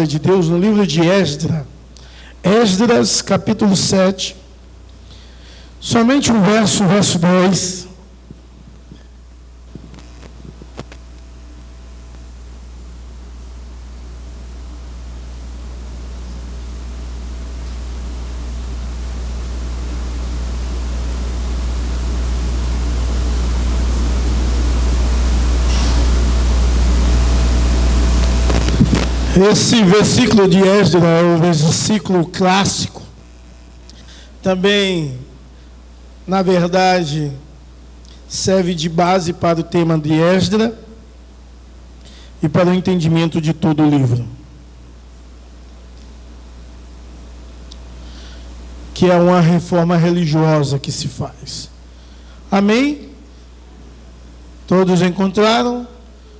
de Deus no livro de Esdras, capítulo 7, somente um verso, verso 2. Esse versículo de Esdras é um versículo clássico. Também, na verdade, serve de base para o tema de Esdras e para o entendimento de todo o livro, que é uma reforma religiosa que se faz. Amém? Todos encontraram?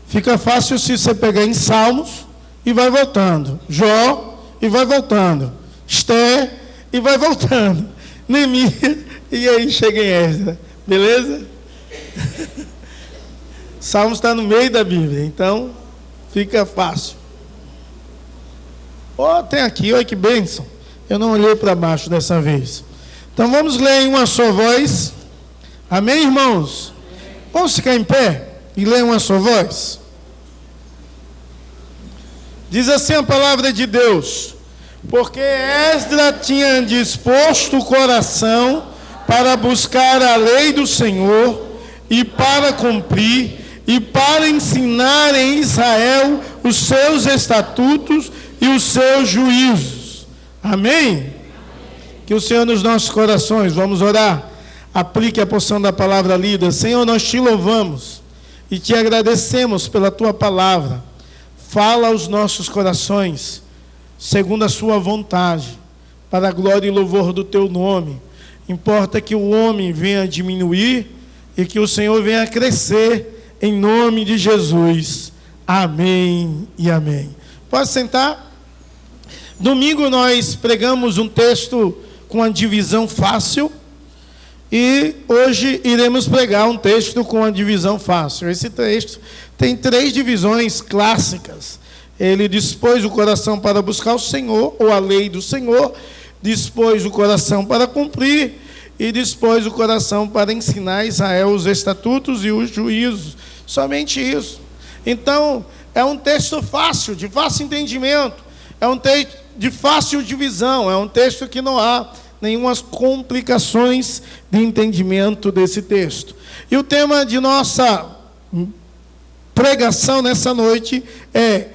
Fica fácil se você pegar em Salmos e vai voltando, Jó, e vai voltando, Esther, e vai voltando, Neemias, e aí chega em Esdras, beleza? Salmos está no meio da Bíblia, então fica fácil. Tem aqui, olha que bênção, eu não olhei para baixo dessa vez. Então vamos ler em uma só voz, amém, irmãos? Vamos ficar em pé e ler em uma só voz? Diz assim a palavra de Deus: porque Esdras tinha disposto o coração para buscar a lei do Senhor e para cumprir e para ensinar em Israel os seus estatutos e os seus juízos. Amém? Que o Senhor nos nossos corações, vamos orar, aplique a porção da palavra lida. Senhor, nós te louvamos e te agradecemos pela tua palavra. Fala aos nossos corações, segundo a sua vontade, para a glória e louvor do teu nome. Importa que o homem venha diminuir e que o Senhor venha crescer, em nome de Jesus. Amém e amém. Pode sentar? Domingo nós pregamos um texto com a divisão fácil e hoje iremos pregar um texto com a divisão fácil. Esse texto tem 3 divisões clássicas. Ele dispôs o coração para buscar o Senhor, ou a lei do Senhor, dispôs o coração para cumprir, e dispôs o coração para ensinar a Israel os estatutos e os juízos. Somente isso. Então, é um texto fácil, de fácil entendimento, é um texto de fácil divisão, é um texto que não há nenhuma complicações de entendimento desse texto. E o tema de nossa pregação nessa noite é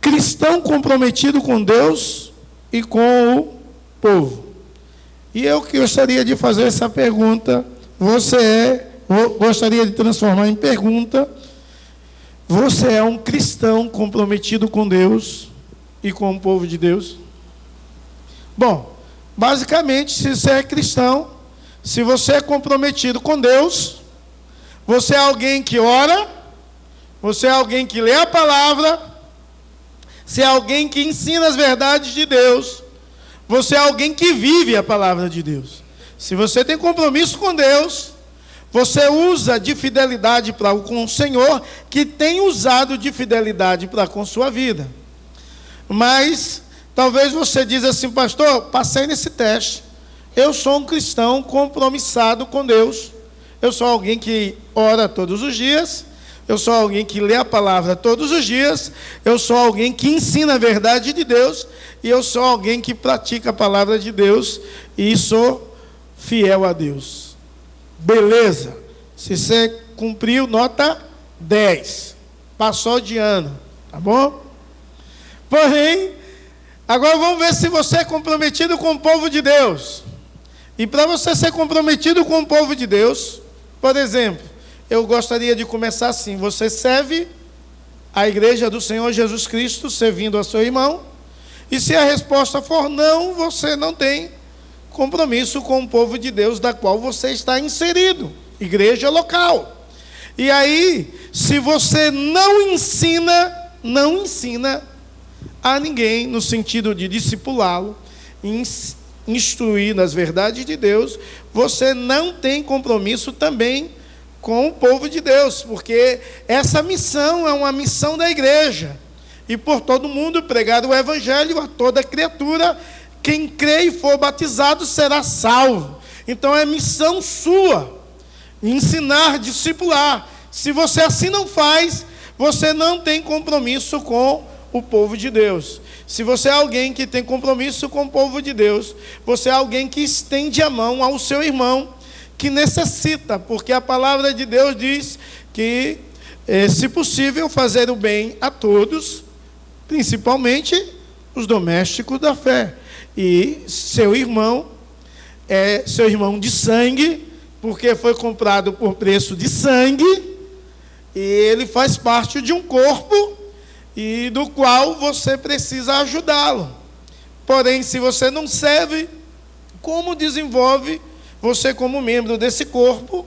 cristão comprometido com Deus e com o povo. E eu gostaria de fazer essa pergunta, gostaria de transformar em pergunta: você é um cristão comprometido com Deus e com o povo de Deus? Bom, basicamente, se você é cristão, se você é comprometido com Deus, você é alguém que ora, você é alguém que lê a palavra, você é alguém que ensina as verdades de Deus, você é alguém que vive a palavra de Deus. Se você tem compromisso com Deus, você usa de fidelidade para com o Senhor, que tem usado de fidelidade para com sua vida. Mas talvez você diz assim: pastor, passei nesse teste, eu sou um cristão compromissado com Deus, eu sou alguém que ora todos os dias, eu sou alguém que lê a palavra todos os dias, eu sou alguém que ensina a verdade de Deus, e eu sou alguém que pratica a palavra de Deus, e sou fiel a Deus. Beleza, se você cumpriu, nota 10, passou de ano, tá bom? Porém, agora vamos ver se você é comprometido com o povo de Deus. E para você ser comprometido com o povo de Deus, por exemplo, eu gostaria de começar assim: você serve a igreja do Senhor Jesus Cristo, servindo a seu irmão, e se a resposta for não, você não tem compromisso com o povo de Deus da qual você está inserido, igreja local. E aí, se você não ensina a ninguém, no sentido de discipulá-lo, instruir nas verdades de Deus, você não tem compromisso também com o povo de Deus, porque essa missão é uma missão da igreja, e por todo mundo pregar o evangelho a toda criatura. Quem crê e for batizado será salvo. Então é missão sua, ensinar, discipular. Se você assim não faz, você não tem compromisso com o povo de Deus. Se você é alguém que tem compromisso com o povo de Deus, você é alguém que estende a mão ao seu irmão, que necessita, porque a palavra de Deus diz que, se possível, fazer o bem a todos, principalmente os domésticos da fé. E seu irmão é seu irmão de sangue, porque foi comprado por preço de sangue, e ele faz parte de um corpo, e do qual você precisa ajudá-lo. Porém, se você não serve, como desenvolve você, como membro desse corpo,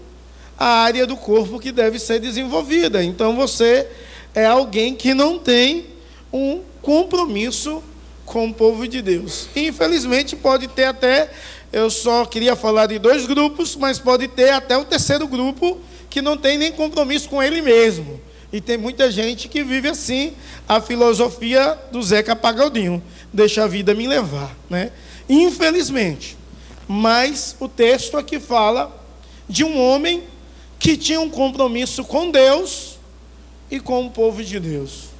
a área do corpo que deve ser desenvolvida? Então você é alguém que não tem um compromisso com o povo de Deus. Infelizmente pode ter até, eu só queria falar de 2 grupos, mas pode ter até o 3º grupo que não tem nem compromisso com ele mesmo. E tem muita gente que vive assim, a filosofia do Zeca Pagodinho, deixa a vida me levar, né? Infelizmente. Mas o texto aqui fala de um homem que tinha um compromisso com Deus e com o povo de Deus.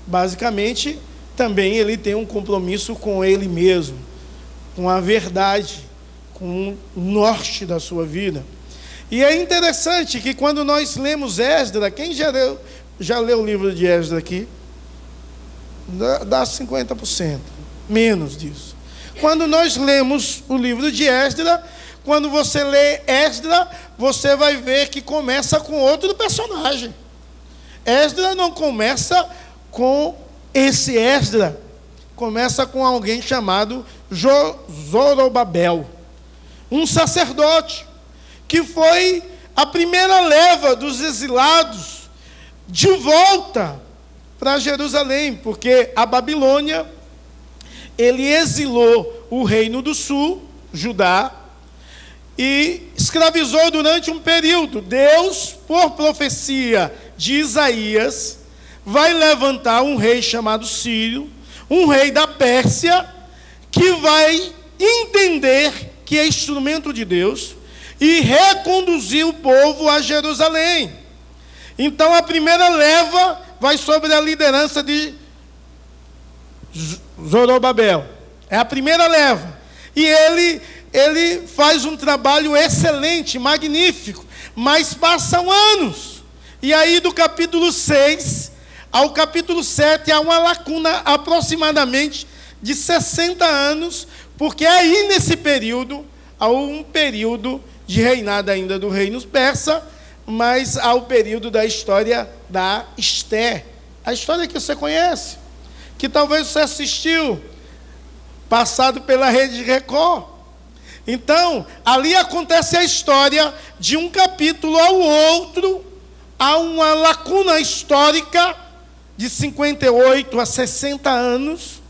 Basicamente, também ele tem um compromisso com ele mesmo, com a verdade, com o norte da sua vida. E é interessante que quando nós lemos Esdras, quem já leu o livro de Esdras aqui? Dá 50%, menos disso. Quando nós lemos o livro de Esdras, quando você lê Esdras, você vai ver que começa com outro personagem. Esdras não começa com esse Esdras, começa com alguém chamado Zorobabel, um sacerdote, que foi a primeira leva dos exilados de volta para Jerusalém, porque a Babilônia, ele exilou o reino do sul, Judá, e escravizou durante um período. Deus, por profecia de Isaías, vai levantar um rei chamado Sírio, um rei da Pérsia, que vai entender que é instrumento de Deus e reconduzir o povo a Jerusalém. Então a primeira leva vai sobre a liderança de Zorobabel. É a primeira leva. E ele faz um trabalho excelente, magnífico, mas passam anos. E aí do capítulo 6 ao capítulo 7 há uma lacuna aproximadamente de 60 anos, porque aí nesse período há um período de reinado ainda do reino persa, mas há o período da história da Esté, a história que você conhece, que talvez você assistiu, passado pela Rede Record. Então, ali acontece a história de um capítulo ao outro, há uma lacuna histórica de 58 a 60 anos,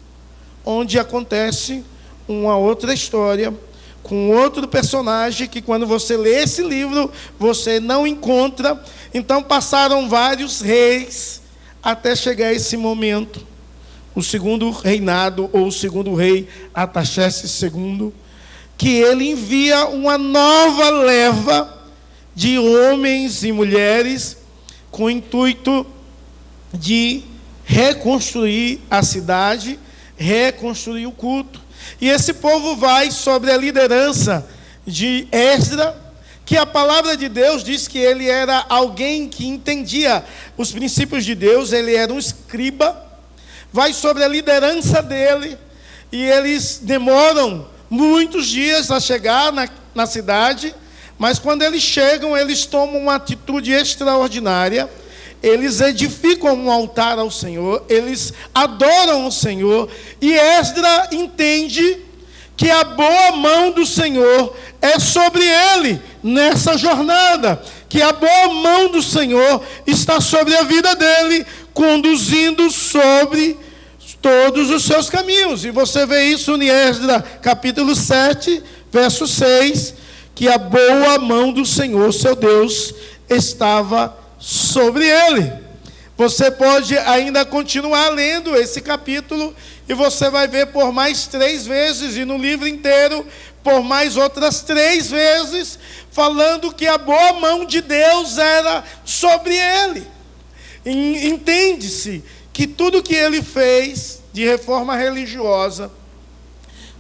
onde acontece uma outra história, com outro personagem, que quando você lê esse livro, você não encontra. Então passaram vários reis, até chegar a esse momento, o segundo reinado, ou o segundo rei, Artaxerxes II, que ele envia uma nova leva de homens e mulheres, com o intuito de reconstruir a cidade, reconstruir o culto. E esse povo vai sobre a liderança de Esdras, que a palavra de Deus diz que ele era alguém que entendia os princípios de Deus, ele era um escriba, vai sobre a liderança dele, e eles demoram muitos dias a chegar na cidade, mas quando eles chegam, eles tomam uma atitude extraordinária. Eles edificam um altar ao Senhor, eles adoram o Senhor, e Esdras entende que a boa mão do Senhor é sobre ele nessa jornada, que a boa mão do Senhor está sobre a vida dele, conduzindo sobre todos os seus caminhos. E você vê isso em Esdras capítulo 7, verso 6, que a boa mão do Senhor, seu Deus, estava sobre ele. Você pode ainda continuar lendo esse capítulo e você vai ver por mais 3 vezes, e no livro inteiro, por mais outras 3 vezes, falando que a boa mão de Deus era sobre ele. Entende-se que tudo que ele fez de reforma religiosa,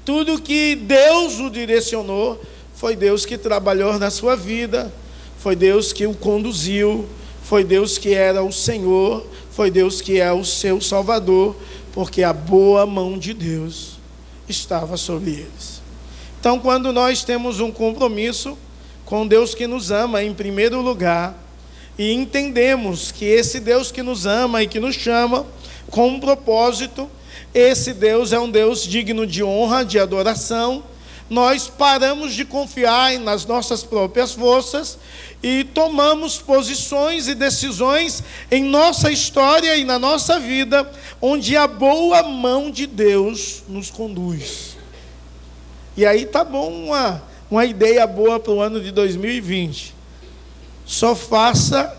tudo que Deus o direcionou, foi Deus que trabalhou na sua vida, foi Deus que o conduziu, foi Deus que era o Senhor, foi Deus que é o seu Salvador, porque a boa mão de Deus estava sobre eles. Então, quando nós temos um compromisso com Deus que nos ama em primeiro lugar, e entendemos que esse Deus que nos ama e que nos chama com um propósito, esse Deus é um Deus digno de honra, de adoração, nós paramos de confiar nas nossas próprias forças e tomamos posições e decisões em nossa história e na nossa vida, onde a boa mão de Deus nos conduz. E aí tá bom uma ideia boa para o ano de 2020. Só faça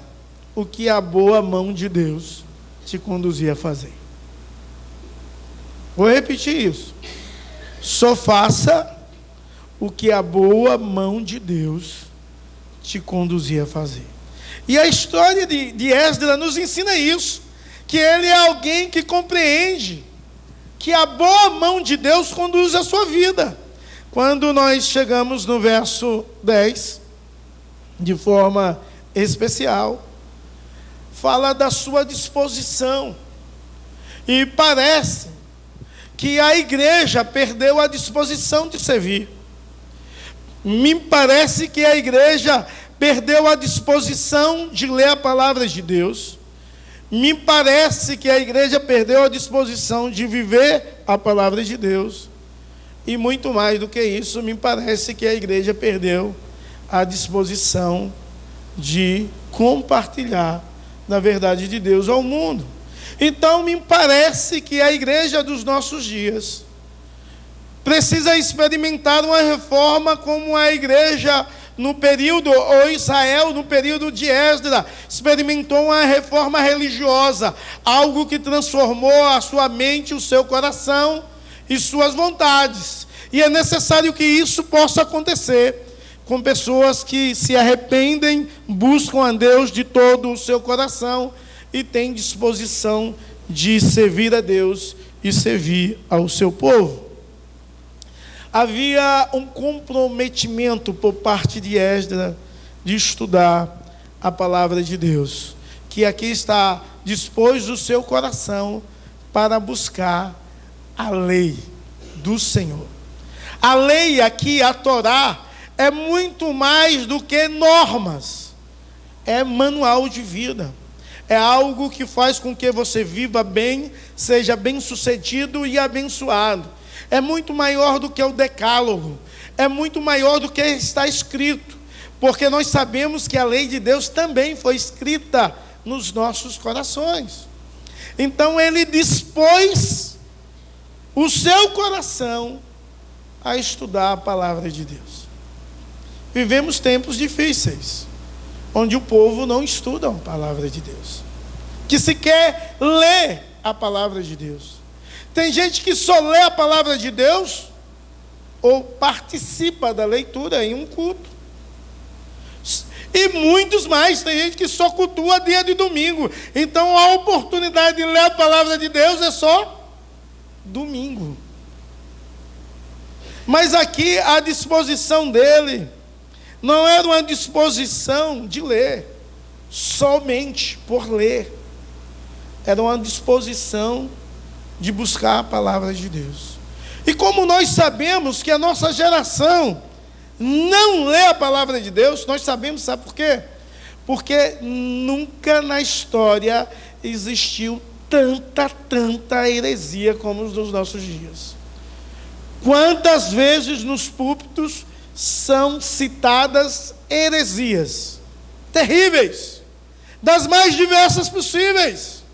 o que a boa mão de Deus te conduzir a fazer. Vou repetir isso. Só faça o que a boa mão de Deus te conduzir a fazer. E a história de Esdras nos ensina isso, que ele é alguém que compreende que a boa mão de Deus conduz a sua vida. Quando nós chegamos no verso 10, de forma especial, fala da sua disposição. E parece que a igreja perdeu a disposição de servir. Me parece que a igreja perdeu a disposição de ler a palavra de Deus. Me parece que a igreja perdeu a disposição de viver a palavra de Deus. E muito mais do que isso, me parece que a igreja perdeu a disposição de compartilhar da verdade de Deus ao mundo. Então, me parece que a igreja dos nossos dias precisa experimentar uma reforma como a igreja no período, ou Israel no período de Esdras, experimentou uma reforma religiosa, algo que transformou a sua mente, o seu coração e suas vontades. E é necessário que isso possa acontecer com pessoas que se arrependem, buscam a Deus de todo o seu coração e têm disposição de servir a Deus e servir ao seu povo. Havia um comprometimento por parte de Esdras de estudar a palavra de Deus, que aqui está: dispôs o seu coração para buscar a lei do Senhor. A lei aqui, a Torá, é muito mais do que normas, é manual de vida, é algo que faz com que você viva bem, seja bem-sucedido e abençoado. É muito maior do que o decálogo, é muito maior do que está escrito, porque nós sabemos que a lei de Deus também foi escrita nos nossos corações. Então ele dispôs o seu coração a estudar a palavra de Deus. Vivemos tempos difíceis, onde o povo não estuda a palavra de Deus, que sequer lê a palavra de Deus. Tem gente que só lê a palavra de Deus ou participa da leitura em um culto. E muitos mais, tem gente que só cultua dia de domingo. Então a oportunidade de ler a palavra de Deus é só domingo. Mas aqui a disposição dele não era uma disposição de ler, somente por ler. Era uma disposição de buscar a palavra de Deus. E como nós sabemos que a nossa geração não lê a palavra de Deus, nós sabemos, sabe por quê? Porque nunca na história existiu tanta heresia como nos nossos dias. Quantas vezes nos púlpitos são citadas heresias terríveis, das mais diversas possíveis.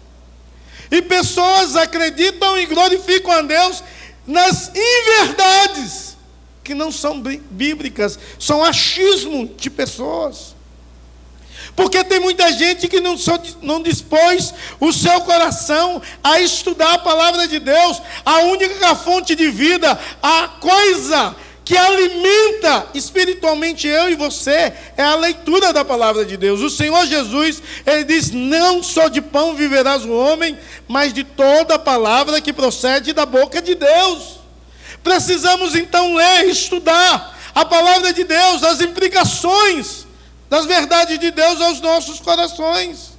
E pessoas acreditam e glorificam a Deus nas inverdades que não são bíblicas, são achismo de pessoas. Porque tem muita gente que não dispôs o seu coração a estudar a palavra de Deus. A única fonte de vida, a coisa que alimenta espiritualmente eu e você, é a leitura da palavra de Deus. O Senhor Jesus, Ele diz: não só de pão viverás o homem, mas de toda a palavra que procede da boca de Deus. Precisamos então ler, estudar a palavra de Deus, as implicações das verdades de Deus aos nossos corações.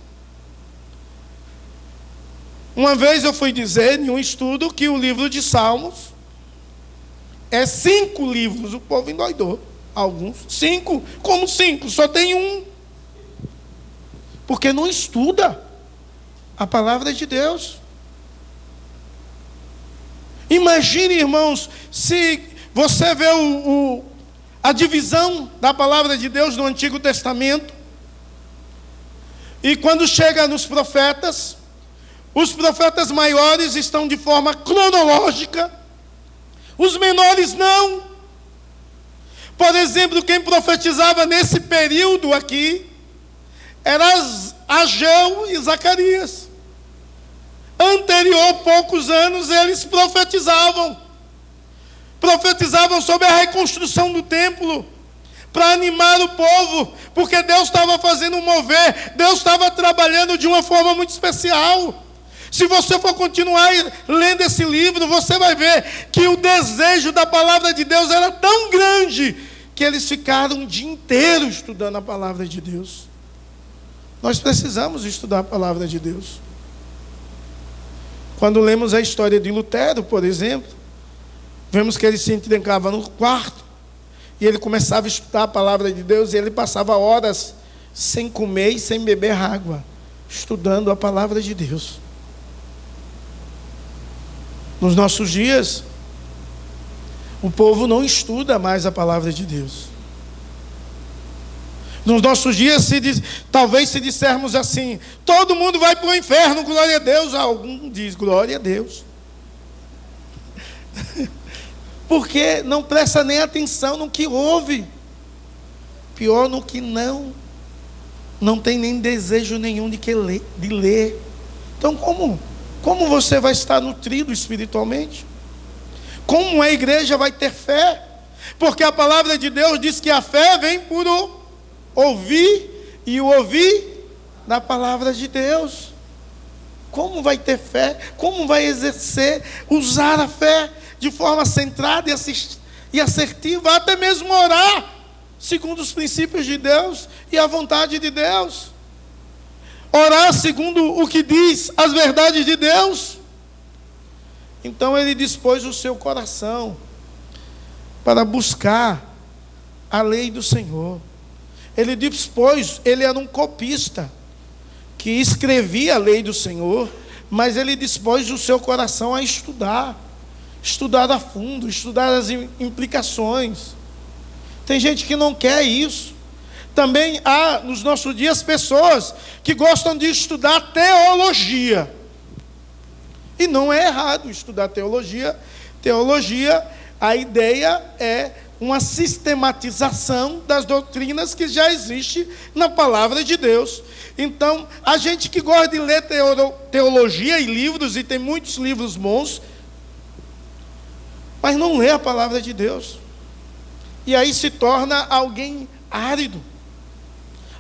Uma vez eu fui dizer em um estudo que o livro de Salmos é 5 livros. O povo endoidou. Alguns. 5? Como 5? Só tem um. Porque não estuda a palavra de Deus. Imagine, irmãos, se você vê a divisão da palavra de Deus no Antigo Testamento, e quando chega nos profetas, os profetas maiores estão de forma cronológica, os menores não. Por exemplo, quem profetizava nesse período aqui era Ageu e Zacarias. Anterior, poucos anos, eles profetizavam sobre a reconstrução do templo, para animar o povo, porque Deus estava fazendo um mover, Deus estava trabalhando de uma forma muito especial. Se você for continuar lendo esse livro, você vai ver que o desejo da palavra de Deus era tão grande, que eles ficaram um dia inteiro estudando a palavra de Deus. Nós precisamos estudar a palavra de Deus. Quando lemos a história de Lutero, por exemplo, vemos que ele se trancava no quarto, e ele começava a estudar a palavra de Deus, e ele passava horas sem comer e sem beber água, estudando a palavra de Deus. Nos nossos dias, o povo não estuda mais a palavra de Deus. Nos nossos dias, talvez se dissermos assim: todo mundo vai para o inferno, glória a Deus. Algum diz glória a Deus. Porque não presta nem atenção no que ouve. Pior, no que não tem nem desejo nenhum de ler. Então como você vai estar nutrido espiritualmente? Como a igreja vai ter fé? Porque a palavra de Deus diz que a fé vem por ouvir, e o ouvir da palavra de Deus. Como vai ter fé? Como vai exercer, usar a fé de forma centrada e assertiva, até mesmo orar segundo os princípios de Deus e a vontade de Deus? Orar segundo o que diz as verdades de Deus. Então ele dispôs o seu coração para buscar a lei do Senhor. Ele dispôs, ele era um copista que escrevia a lei do Senhor, mas ele dispôs o seu coração a estudar a fundo, estudar as implicações. Tem gente que não quer isso. Também há nos nossos dias pessoas que gostam de estudar teologia. E não é errado estudar teologia. Teologia, a ideia é uma sistematização das doutrinas que já existe na palavra de Deus. Então, a gente que gosta de ler teologia e livros, e tem muitos livros bons, mas não lê a palavra de Deus. E aí se torna alguém árido,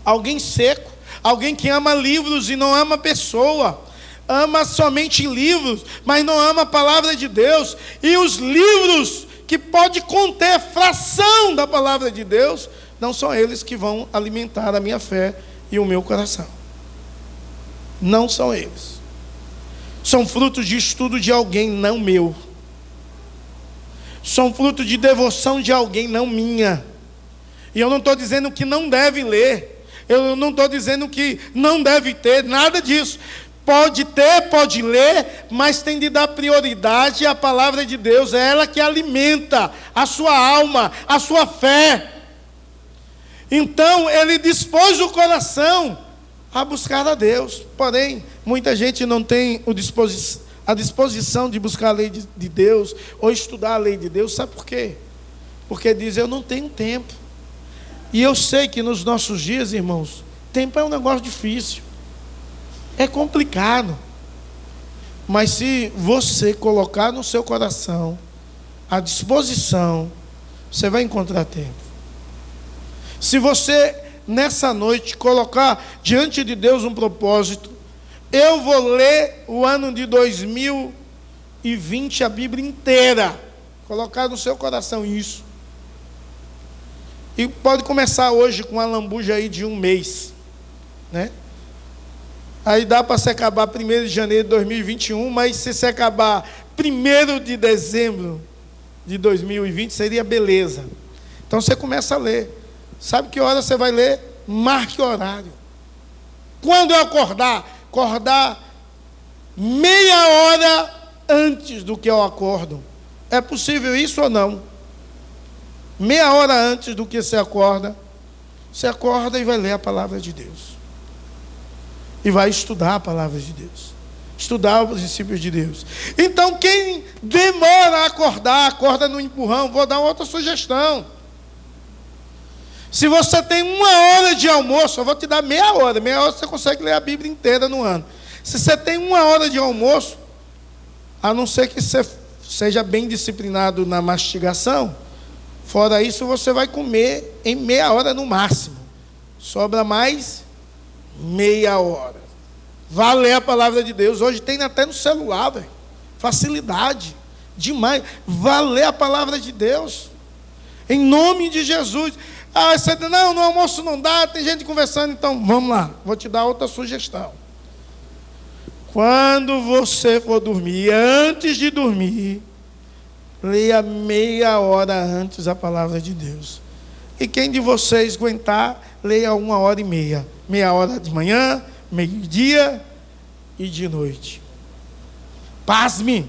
alguém seco, alguém que ama livros e não ama pessoa, ama somente livros, mas não ama a palavra de Deus. E os livros que pode conter fração da palavra de Deus, não são eles que vão alimentar a minha fé e o meu coração. Não são eles. São frutos de estudo de alguém, não meu. São fruto de devoção de alguém, não minha. E eu não estou dizendo que não deve ler. Eu não estou dizendo que não deve ter, nada disso. Pode ter, pode ler, mas tem de dar prioridade à palavra de Deus. É ela que alimenta a sua alma, a sua fé. Então, ele dispôs o coração a buscar a Deus. Porém, muita gente não tem a disposição de buscar a lei de Deus, ou estudar a lei de Deus. Sabe por quê? Porque diz: eu não tenho tempo. E eu sei que nos nossos dias, irmãos, Tempo é um negócio difícil, é complicado. Mas se você colocar no seu coração a disposição, você vai encontrar tempo. Se você, nessa noite, colocar diante de Deus um propósito, eu vou ler o ano de 2020, a Bíblia inteira, colocar no seu coração isso. E pode começar hoje com uma lambuja aí de 1 mês, né? Aí dá para se acabar 1º de janeiro de 2021, mas se você acabar 1º de dezembro de 2020, seria beleza. Então você começa a ler. Sabe que hora você vai ler? Marque horário. Quando eu acordar meia hora antes do que eu acordo. É possível isso ou não? Meia hora antes do que você acorda e vai ler a palavra de Deus. E vai estudar a palavra de Deus. Estudar os princípios de Deus. Então, quem demora a acordar, acorda no empurrão. Vou dar outra sugestão. Se você tem 1 hora de almoço, eu vou te dar meia hora. Meia hora você consegue ler a Bíblia inteira no ano. Se você tem 1 hora de almoço, a não ser que você seja bem disciplinado na mastigação, fora isso, você vai comer em meia hora no máximo. Sobra mais meia hora. Vá ler a palavra de Deus. Hoje tem até no celular, velho. Facilidade demais. Vá ler a palavra de Deus. Em nome de Jesus. Ah, você diz, não, no almoço não dá, tem gente conversando, então vamos lá. Vou te dar outra sugestão. Quando você for dormir, antes de dormir, leia meia hora antes a palavra de Deus. E quem de vocês aguentar, leia 1h30. Meia hora de manhã, meio-dia e de noite. Pasme.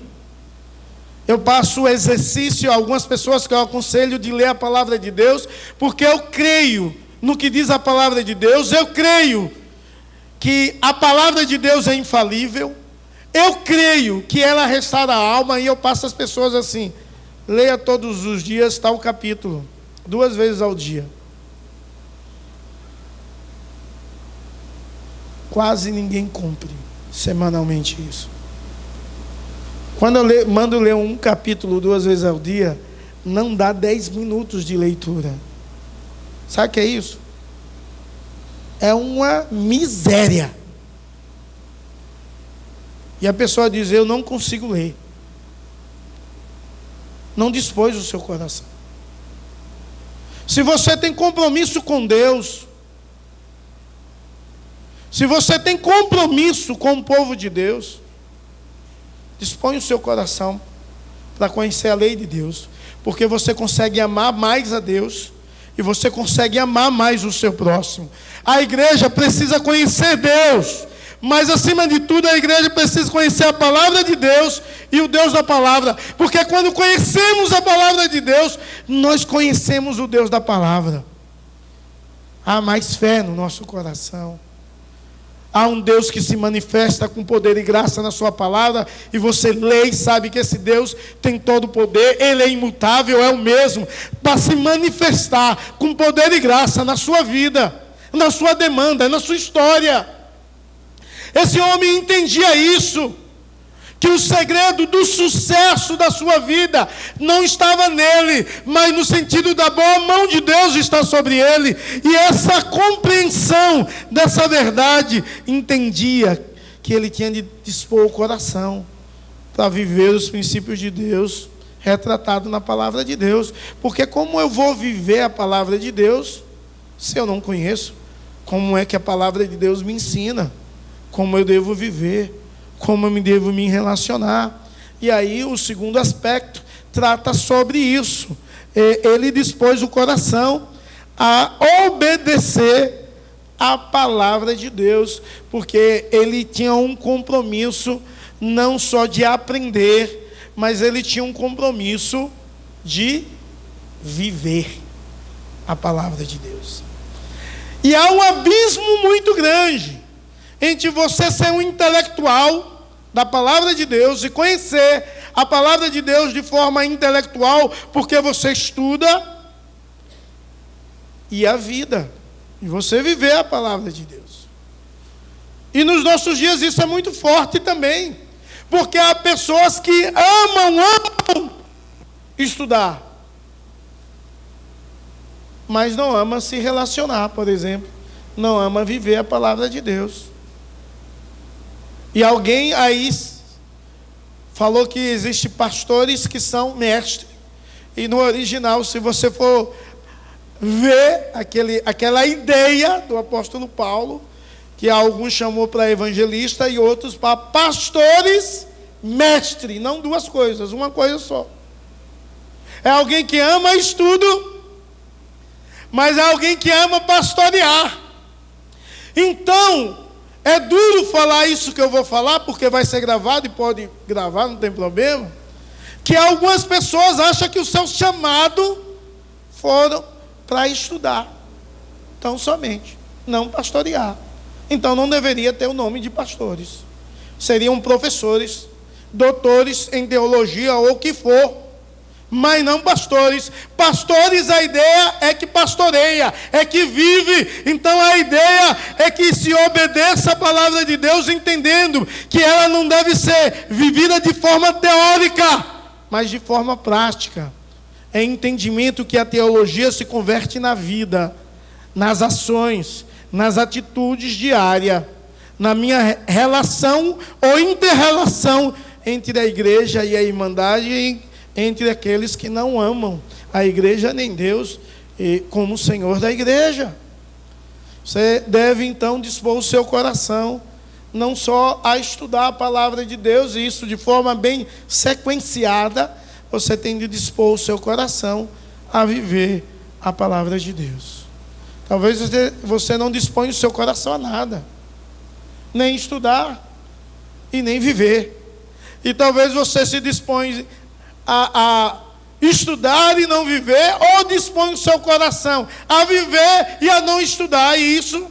Eu passo o exercício a algumas pessoas que eu aconselho de ler a palavra de Deus, porque eu creio no que diz a palavra de Deus, eu creio que a palavra de Deus é infalível, eu creio que ela restaura a alma, e eu passo às pessoas assim: leia todos os dias tal capítulo, 2 vezes ao dia. Quase ninguém cumpre semanalmente isso. Quando eu mando ler um capítulo 2 vezes ao dia, não dá 10 minutos de leitura. Sabe o que é isso? É uma miséria. E a pessoa diz: eu não consigo ler. Não dispôs o seu coração. Se você tem compromisso com Deus, se você tem compromisso com o povo de Deus, dispõe o seu coração para conhecer a lei de Deus, porque você consegue amar mais a Deus e você consegue amar mais o seu próximo. A igreja precisa conhecer Deus, mas acima de tudo a igreja precisa conhecer a palavra de Deus e o Deus da palavra, porque quando conhecemos a palavra de Deus, nós conhecemos o Deus da palavra. Há mais fé no nosso coração. Há um Deus que se manifesta com poder e graça na sua palavra, e você lê e sabe que esse Deus tem todo o poder, Ele é imutável, é o mesmo, para se manifestar com poder e graça na sua vida, na sua demanda, na sua história. Esse homem entendia isso, que o segredo do sucesso da sua vida não estava nele, mas no sentido da boa mão de Deus está sobre ele. E essa compreensão dessa verdade entendia que ele tinha de dispor o coração para viver os princípios de Deus retratado na palavra de Deus. Porque como eu vou viver a palavra de Deus se eu não conheço? Como é que a palavra de Deus me ensina? Como eu devo viver? Como eu devo me relacionar? E aí o segundo aspecto trata sobre isso. Ele dispôs o coração a obedecer a palavra de Deus, porque ele tinha um compromisso não só de aprender, mas ele tinha um compromisso de viver a palavra de Deus. E há um abismo muito grande entre você ser um intelectual da palavra de Deus e conhecer a palavra de Deus de forma intelectual, porque você estuda, e a vida E você viver a palavra de Deus. E nos nossos dias isso é muito forte também. Porque há pessoas que amam estudar, mas não amam se relacionar, por exemplo. Não amam viver a palavra de Deus. E alguém aí falou que existem pastores que são mestres. E no original, se você for ver aquela ideia do apóstolo Paulo, que alguns chamou para evangelista e outros para pastores mestre, não duas coisas, uma coisa só. É alguém que ama estudo, mas é alguém que ama pastorear. Então, é duro falar isso que eu vou falar, porque vai ser gravado e pode gravar, não tem problema. Que algumas pessoas acham que o seu chamado foram para estudar, tão somente, não pastorear. Então não deveria ter o nome de pastores. Seriam professores, doutores em teologia ou o que for, mas não pastores. Pastores, a ideia é que pastoreia, é que vive. Então a ideia é que se obedeça a palavra de Deus, entendendo que ela não deve ser vivida de forma teórica, mas de forma prática. É entendimento que a teologia se converte na vida, nas ações, nas atitudes diárias, na minha relação ou inter-relação entre a igreja e a irmandade, entre aqueles que não amam a igreja nem Deus como Senhor da igreja. Você deve então dispor o seu coração não só a estudar a palavra de Deus, e isso de forma bem sequenciada, você tem de dispor o seu coração a viver a palavra de Deus. Talvez você não disponha o seu coração a nada, nem estudar e nem viver. E talvez você se dispõe a estudar e não viver, ou dispõe o seu coração a viver e a não estudar, e isso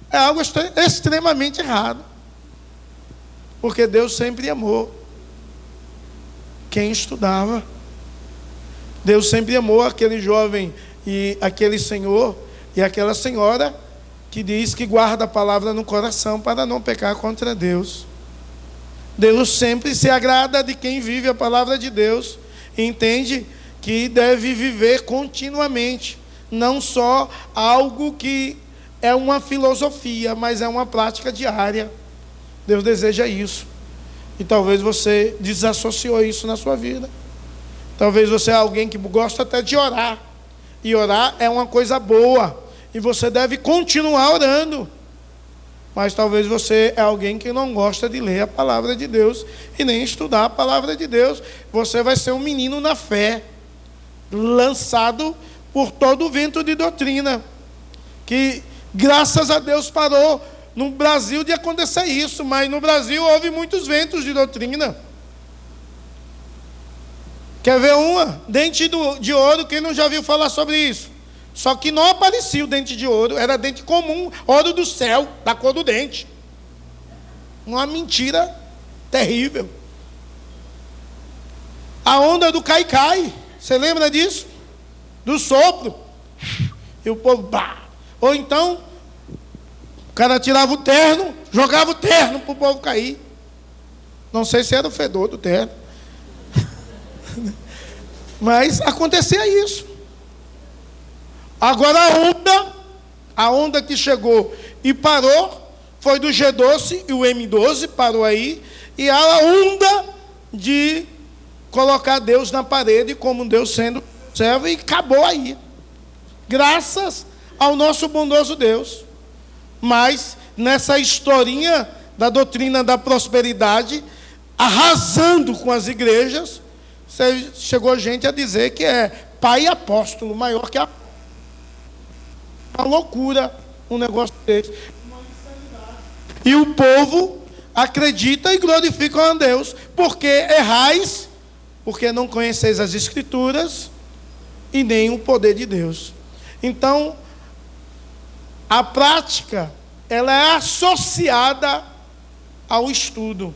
é algo extremamente errado. Porque Deus sempre amou quem estudava. Deus sempre amou aquele jovem e aquele senhor e aquela senhora que diz que guarda a palavra no coração para não pecar contra Deus. Deus sempre se agrada de quem vive a palavra de Deus e entende que deve viver continuamente, não só algo que é uma filosofia, mas é uma prática diária. Deus deseja isso. E talvez você desassociou isso na sua vida. Talvez você é alguém que gosta até de orar. E orar é uma coisa boa. E você deve continuar orando. Mas talvez você é alguém que não gosta de ler a palavra de Deus e nem estudar a palavra de Deus. Você vai ser um menino na fé, lançado por todo o vento de doutrina, que graças a Deus parou no Brasil de acontecer isso, mas no Brasil houve muitos ventos de doutrina. Quer ver uma? Dente de ouro, quem não já viu falar sobre isso? Só que não aparecia o dente de ouro, era dente comum, ouro do céu, da cor do dente. Uma mentira terrível. A onda do cai-cai, você lembra disso? Do sopro. E o povo, bah. Ou então, o cara tirava o terno, jogava o terno para o povo cair. Não sei se era o fedor do terno. Mas acontecia isso. Agora a onda que chegou e parou, foi do G12 e o M12, parou aí, e a onda de colocar Deus na parede, como Deus sendo servo, e acabou aí. Graças ao nosso bondoso Deus. Mas, nessa historinha da doutrina da prosperidade, arrasando com as igrejas, chegou gente a dizer que é pai apóstolo, maior que a... Uma loucura um negócio desse. E o povo acredita e glorifica a Deus. Porque errais, porque não conheceis as Escrituras e nem o poder de Deus. Então, a prática, ela é associada ao estudo.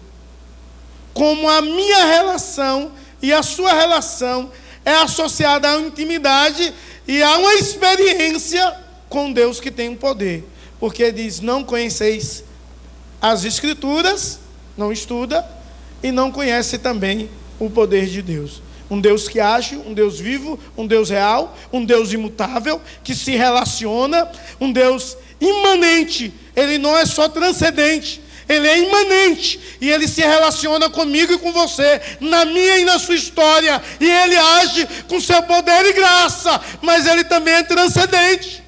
Como a minha relação e a sua relação é associada à intimidade e a uma experiência com Deus que tem um poder. Porque diz, não conheceis as Escrituras, não estuda, e não conhece também o poder de Deus. Um Deus que age, um Deus vivo, um Deus real, um Deus imutável, que se relaciona, um Deus imanente. Ele não é só transcendente, ele é imanente, e ele se relaciona comigo e com você, na minha e na sua história, e ele age com seu poder e graça, mas ele também é transcendente.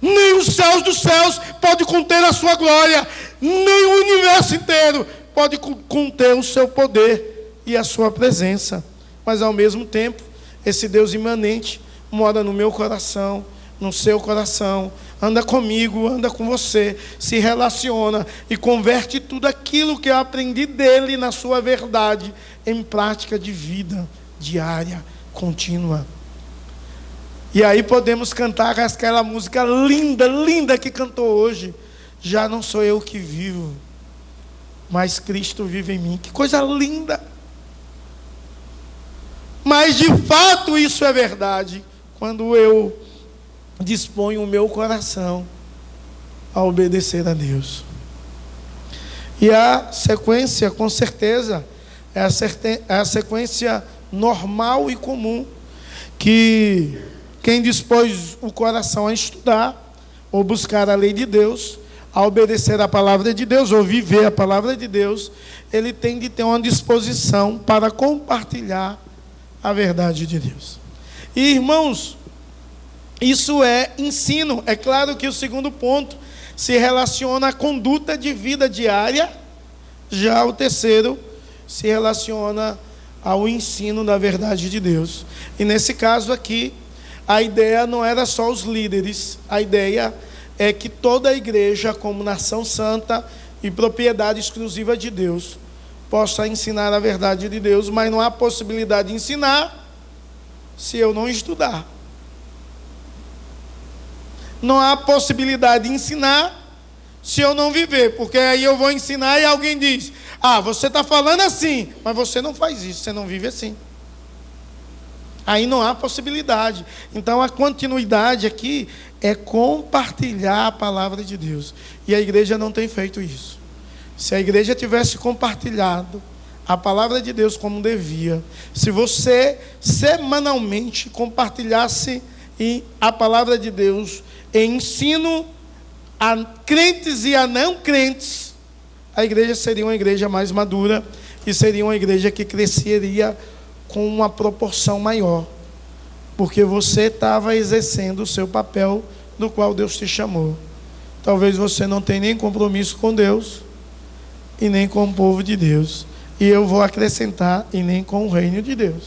Nem os céus dos céus pode conter a sua glória, nem o universo inteiro pode conter o seu poder e a sua presença. Mas ao mesmo tempo, esse Deus imanente mora no meu coração, no seu coração, anda comigo, anda com você, se relaciona e converte tudo aquilo que eu aprendi dele na sua verdade em prática de vida diária, contínua. E aí podemos cantar aquela música linda, linda que cantou hoje. Já não sou eu que vivo, mas Cristo vive em mim. Que coisa linda! Mas de fato isso é verdade quando eu disponho o meu coração a obedecer a Deus. E a sequência, com certeza, é a sequência normal e comum, que quem dispôs o coração a estudar, ou buscar a lei de Deus, a obedecer a palavra de Deus, ou viver a palavra de Deus, ele tem de ter uma disposição para compartilhar a verdade de Deus. E irmãos, isso é ensino. É claro que o segundo ponto se relaciona à conduta de vida diária, já o terceiro se relaciona ao ensino da verdade de Deus. E nesse caso aqui, a ideia não era só os líderes, a ideia é que toda a igreja, como nação santa e propriedade exclusiva de Deus, possa ensinar a verdade de Deus, mas não há possibilidade de ensinar se eu não estudar. Não há possibilidade de ensinar se eu não viver, porque aí eu vou ensinar e alguém diz, você está falando assim, mas você não faz isso, você não vive assim. Aí não há possibilidade. Então a continuidade aqui é compartilhar a palavra de Deus. E a igreja não tem feito isso. Se a igreja tivesse compartilhado a palavra de Deus como devia, se você semanalmente compartilhasse a palavra de Deus em ensino a crentes e a não crentes, a igreja seria uma igreja mais madura e seria uma igreja que cresceria com uma proporção maior, porque você estava exercendo o seu papel do qual Deus te chamou. Talvez você não tenha nem compromisso com Deus e nem com o povo de Deus, e eu vou acrescentar, e nem com o reino de Deus.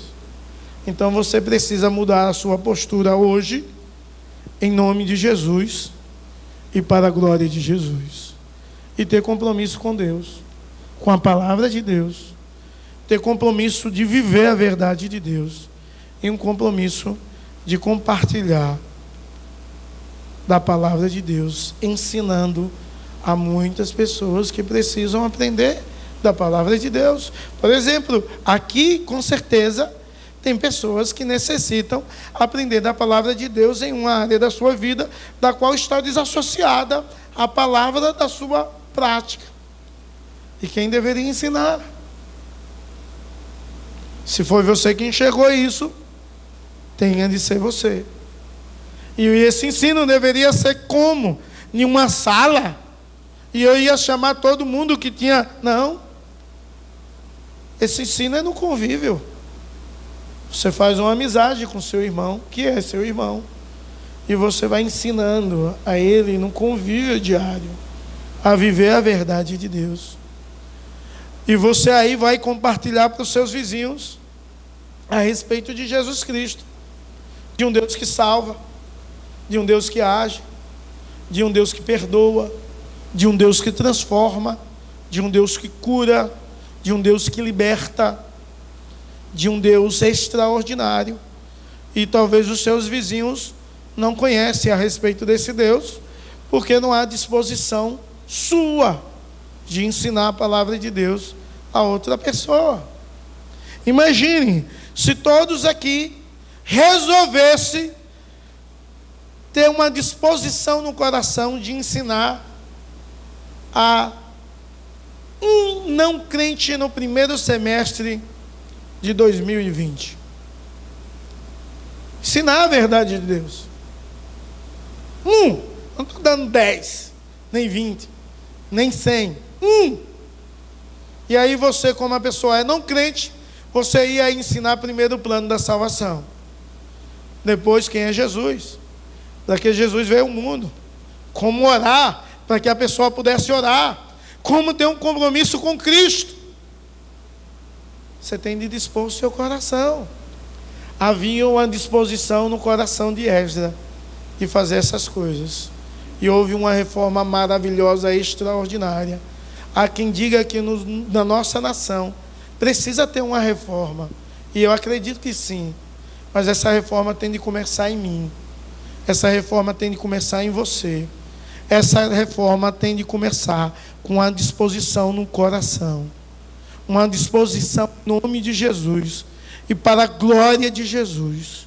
Então você precisa mudar a sua postura hoje, em nome de Jesus e para a glória de Jesus, e ter compromisso com Deus, com a palavra de Deus, ter compromisso de viver a verdade de Deus, e um compromisso de compartilhar da palavra de Deus, ensinando a muitas pessoas que precisam aprender da palavra de Deus. Por exemplo, aqui com certeza tem pessoas que necessitam aprender da palavra de Deus em uma área da sua vida da qual está desassociada a palavra da sua prática. E quem deveria ensinar? Se foi você que enxergou isso, tenha de ser você. E esse ensino deveria ser como? Em uma sala, e eu ia chamar todo mundo que tinha... Não. Esse ensino é no convívio. Você faz uma amizade com seu irmão, que é seu irmão, e você vai ensinando a ele no convívio diário a viver a verdade de Deus. E você aí vai compartilhar para os seus vizinhos a respeito de Jesus Cristo, de um Deus que salva, de um Deus que age, de um Deus que perdoa, de um Deus que transforma, de um Deus que cura, de um Deus que liberta, de um Deus extraordinário. E talvez os seus vizinhos não conhecem a respeito desse Deus, porque não há disposição sua de ensinar a palavra de Deus a outra pessoa. Imagine se todos aqui resolvessem ter uma disposição no coração de ensinar a um não crente no primeiro semestre de 2020. Ensinar a verdade de Deus. Não estou dando 10, nem 20, nem 100. E aí você, como a pessoa é não crente, você ia ensinar primeiro o plano da salvação. Depois, quem é Jesus? Para que Jesus veio ao mundo. Como orar, para que a pessoa pudesse orar. Como ter um compromisso com Cristo. Você tem de dispor o seu coração. Havia uma disposição no coração de Esdras de fazer essas coisas. E houve uma reforma maravilhosa, extraordinária. Há quem diga que na nossa nação precisa ter uma reforma. E eu acredito que sim. Mas essa reforma tem de começar em mim. Essa reforma tem de começar em você. Essa reforma tem de começar com uma disposição no coração. Uma disposição no nome de Jesus. E para a glória de Jesus.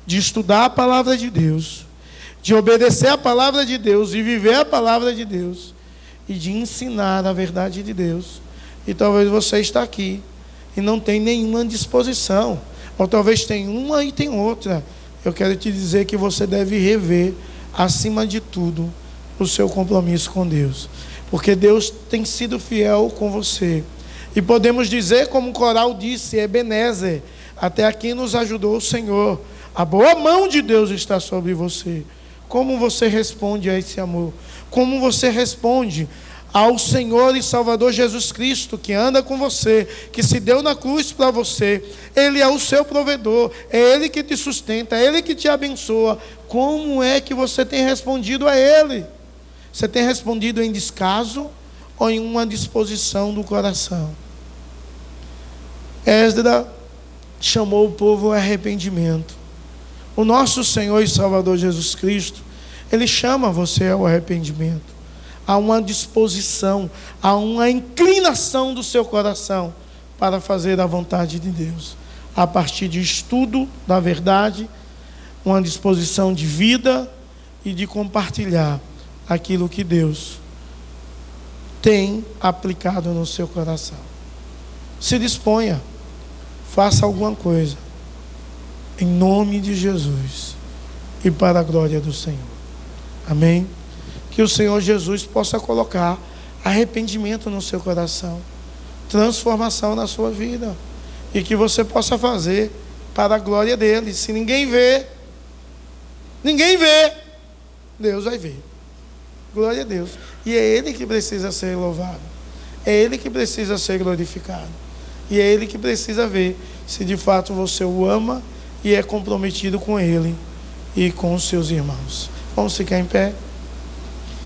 De estudar a palavra de Deus. De obedecer a palavra de Deus. E viver a palavra de Deus. E de ensinar a verdade de Deus. E talvez você está aqui e não tem nenhuma disposição. Ou talvez tem uma e tem outra. Eu quero te dizer que você deve rever, acima de tudo, o seu compromisso com Deus. Porque Deus tem sido fiel com você. E podemos dizer, como o coral disse, Ebenezer, até aqui nos ajudou o Senhor. A boa mão de Deus está sobre você. Como você responde a esse amor? Como você responde ao Senhor e Salvador Jesus Cristo, que anda com você, que se deu na cruz para você? Ele é o seu provedor, é Ele que te sustenta, é Ele que te abençoa. Como é que você tem respondido a Ele? Você tem respondido em descaso ou em uma disposição do coração? Esdras chamou o povo ao arrependimento. O nosso Senhor e Salvador Jesus Cristo, Ele chama você ao arrependimento. Há uma disposição, há uma inclinação do seu coração para fazer a vontade de Deus. A partir de estudo da verdade, uma disposição de vida e de compartilhar aquilo que Deus tem aplicado no seu coração. Se disponha, faça alguma coisa, em nome de Jesus e para a glória do Senhor. Amém? Que o Senhor Jesus possa colocar arrependimento no seu coração, transformação na sua vida, e que você possa fazer para a glória dele. Se ninguém vê, Deus vai ver. Glória a Deus. E é Ele que precisa ser louvado, é Ele que precisa ser glorificado, e é Ele que precisa ver se de fato você o ama e é comprometido com Ele e com os seus irmãos. Vamos ficar em pé.